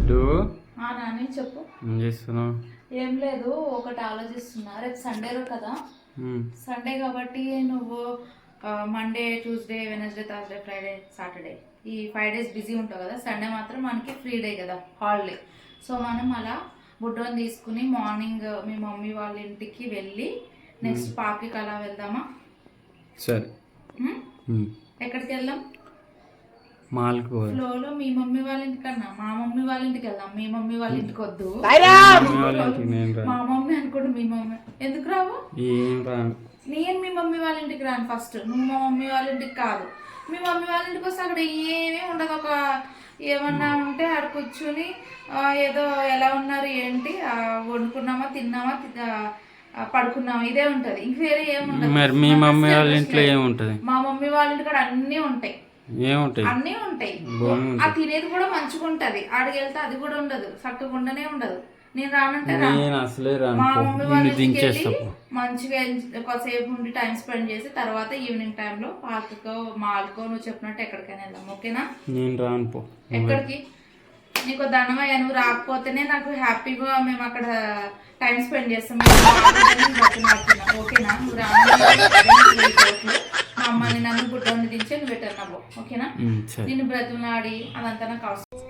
లడ్డు నాని చెప్పు. ఏం చేస్తున్నావు? ఏం లేదు, ఒకటి ఆలోచిస్తున్నా. రేపు సండే కదా, సండే కాబట్టి నువ్వు Monday, Tuesday, Wednesday, Thursday, Friday, Saturday ఈ 5 days బిజీ ఉంటావు కదా. సండే మాత్రం మనకి ఫ్రీ డే కదా, హాలిడే. సో మనం అలా బుడ్డోని తీసుకుని మార్నింగ్ మీ మమ్మీ వాళ్ళ ఇంటికి వెళ్ళి నెక్స్ట్ పార్క్కి అలా వెళ్దామా? సరే. ఎక్కడికి వెళ్దాం? మాల్కు. ఫ్లోలో మీ మమ్మీ వాళ్ళ ఇంటికన్నా మా మమ్మీ వాళ్ళ ఇంటికి వెళ్దాం. మీ మమ్మీ వాళ్ళ ఇంటికి వద్దు, మా మమ్మీ అనుకోండి. మీ మమ్మీ ఎందుకు రావు? ఏం రాను. నేను మీ మమ్మీ వాళ్ళ ఇంటికి రాను. ఫస్ట్ నువ్వు మా మమ్మీ వాళ్ళ ఇంటికి కాదు, మీ మమ్మీ వాళ్ళ ఇంటికి వస్తే అక్కడ ఏమీ ఉండదు. ఒక ఏమన్నా ఉంటే ఆడ కూర్చుని ఏదో ఎలా ఉన్నారు ఏంటి, వండుకున్నామా, తిన్నామా, పడుకున్నామా, ఇదే ఉంటది. ఇంక వేరే ఏముంటది. మరి మీ మమ్మీ వాళ్ళ ఇంట్లో ఏముంటది? మా మమ్మీ వాళ్ళ ఇంటి కూడా అన్నీ ఉంటాయి. ఏముంటాయి? అన్నీ ఉంటాయి. ఆ తినేది కూడా మంచిగా ఉంటది. ఆడికి వెళ్తే అది కూడా ఉండదు, చక్కగా ఉండనే ఉండదు. నేను రానంటే మా మమ్మీ వాళ్ళ ఇంటికి వెళ్ళి మంచిగా కొద్దిసేపు ఉండి టైం స్పెండ్ చేసి తర్వాత ఈవినింగ్ టైంలో పార్క్కో మాల్కో నువ్వు చెప్పినట్టు ఎక్కడికైనా వెళ్దాం. ఓకేనా? నేను రాను పో. ఎక్కడికి? నీకు దండమయ్యా, నువ్వు రాకపోతేనే నాకు హ్యాపీగా మేము అక్కడ టైం స్పెండ్ చేస్తాం. ఓకేనా? నువ్వు రాను, మా అమ్మని నన్ను గుడ్డని దించి నువ్వు పెట్టన్నావు. ఓకేనా? నిన్ను బ్రతులాడి అదంతా నాకు అవసరం.